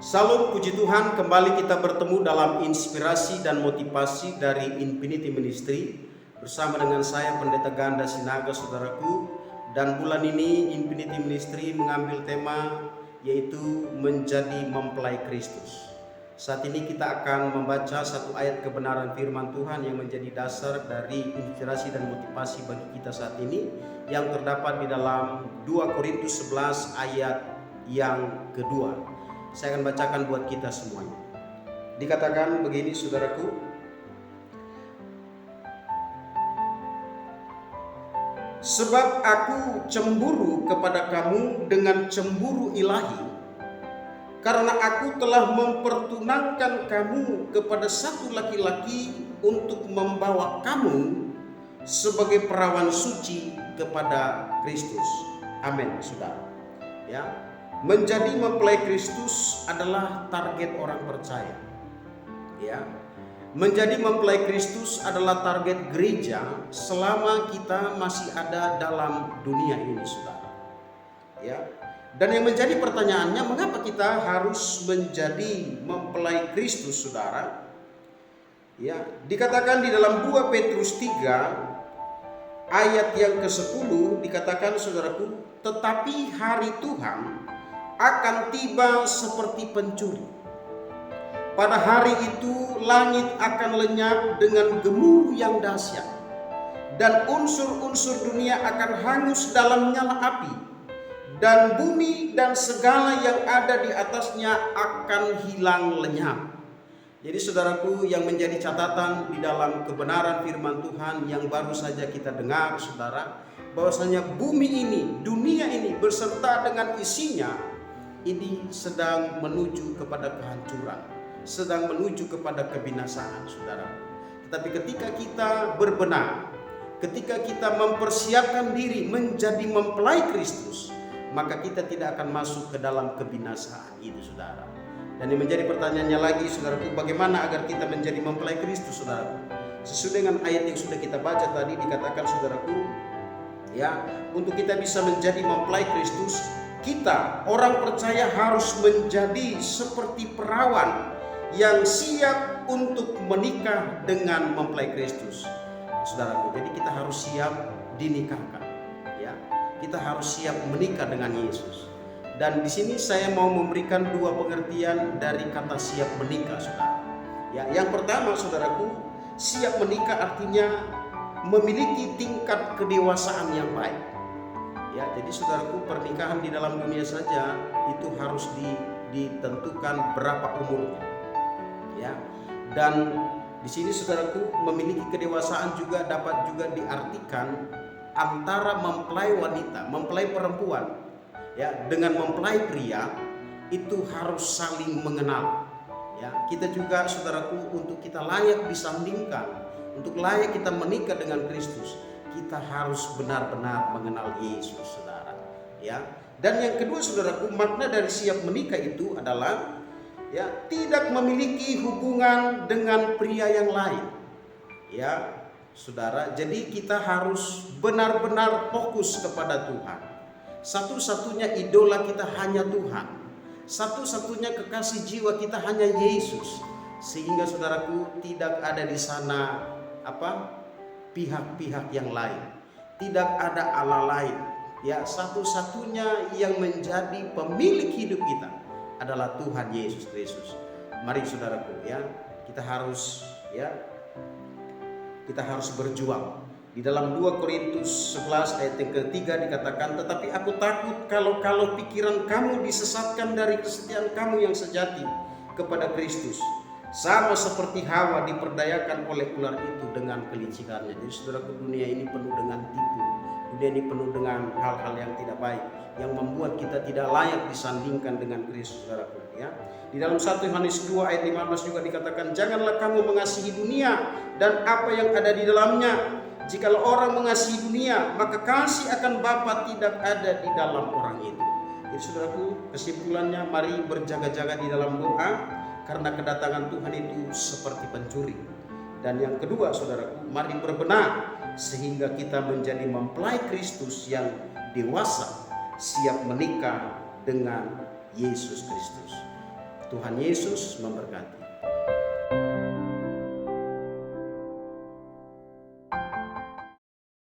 Salam puji Tuhan, kembali kita bertemu dalam inspirasi dan motivasi dari Infinity Ministry bersama dengan saya Pendeta Ganda Sinaga, saudaraku. Dan bulan ini Infinity Ministry mengambil tema yaitu menjadi mempelai Kristus. Saat ini kita akan membaca satu ayat kebenaran firman Tuhan yang menjadi dasar dari inspirasi dan motivasi bagi kita saat ini, yang terdapat di dalam 2 Korintus 11 ayat yang kedua. Saya akan bacakan buat kita semuanya. Dikatakan begini, saudaraku. Sebab aku cemburu kepada kamu dengan cemburu ilahi, karena aku telah mempertunangkan kamu kepada satu laki-laki untuk membawa kamu sebagai perawan suci kepada Kristus. Amin, saudara. Ya. Menjadi mempelai Kristus adalah target orang percaya. Ya. Menjadi mempelai Kristus adalah target gereja selama kita masih ada dalam dunia ini, saudara. Ya. Dan yang menjadi pertanyaannya, mengapa kita harus menjadi mempelai Kristus, saudara? Ya, dikatakan di dalam 2 Petrus 3 ayat yang ke-10 dikatakan, saudaraku, tetapi hari Tuhan akan tiba seperti pencuri. Pada hari itu langit akan lenyap dengan gemuruh yang dahsyat, dan unsur-unsur dunia akan hangus dalam nyala api, dan bumi dan segala yang ada di atasnya akan hilang lenyap. Jadi saudaraku, yang menjadi catatan di dalam kebenaran firman Tuhan yang baru saja kita dengar, saudara, bahwasanya bumi ini, dunia ini beserta dengan isinya ini sedang menuju kepada kehancuran, sedang menuju kepada kebinasaan, saudara. Tetapi ketika kita berbenah, ketika kita mempersiapkan diri menjadi mempelai Kristus, maka kita tidak akan masuk ke dalam kebinasaan itu, saudara. Dan yang menjadi pertanyaannya lagi, saudaraku, bagaimana agar kita menjadi mempelai Kristus, saudaraku? Sesuai dengan ayat yang sudah kita baca tadi, dikatakan, saudaraku, ya, untuk kita bisa menjadi mempelai Kristus, kita orang percaya harus menjadi seperti perawan yang siap untuk menikah dengan mempelai Kristus, saudaraku. Jadi kita harus siap dinikahkan, ya. Kita harus siap menikah dengan Yesus. Dan di sini saya mau memberikan dua pengertian dari kata siap menikah, saudara. Ya, yang pertama, saudaraku, siap menikah artinya memiliki tingkat kedewasaan yang baik. Ya, jadi saudaraku, pernikahan di dalam dunia saja itu harus ditentukan berapa umurnya. Ya. Dan di sini, saudaraku, memiliki kedewasaan juga dapat juga diartikan antara mempelai wanita, mempelai perempuan, ya, dengan mempelai pria itu harus saling mengenal. Ya, kita juga, saudaraku, untuk kita layak disandingkan, untuk layak kita menikah dengan Kristus, kita harus benar-benar mengenal Yesus, saudara. Ya. Dan yang kedua, saudaraku, makna dari siap menikah itu adalah, ya, tidak memiliki hubungan dengan pria yang lain. Ya, saudara. Jadi kita harus benar-benar fokus kepada Tuhan. Satu-satunya idola kita hanya Tuhan. Satu-satunya kekasih jiwa kita hanya Yesus. Sehingga, saudaraku, tidak ada di sana pihak-pihak yang lain, tidak ada Allah lain. Ya, satu-satunya yang menjadi pemilik hidup kita adalah Tuhan Yesus Kristus. Mari, saudaraku, ya, kita harus berjuang. Di dalam 2 Korintus 11 ayat yang ketiga dikatakan, tetapi aku takut kalau pikiran kamu disesatkan dari kesetiaan kamu yang sejati kepada Kristus, sama seperti Hawa diperdayakan oleh ular itu dengan kelicikannya. Jadi, saudaraku, dunia ini penuh dengan tipu, dunia ini penuh dengan hal-hal yang tidak baik, yang membuat kita tidak layak disandingkan dengan Kristus, saudaraku. Ya. Di dalam 1 Yohanes 2 ayat 15 juga dikatakan, janganlah kamu mengasihi dunia dan apa yang ada di dalamnya. Jikalau orang mengasihi dunia, maka kasih akan Bapa tidak ada di dalam orang itu. Jadi, saudaraku, kesimpulannya, mari berjaga-jaga di dalam doa, karena kedatangan Tuhan itu seperti pencuri. Dan yang kedua, saudaraku, mari berbenah sehingga kita menjadi mempelai Kristus yang dewasa, siap menikah dengan Yesus Kristus. Tuhan Yesus memberkati.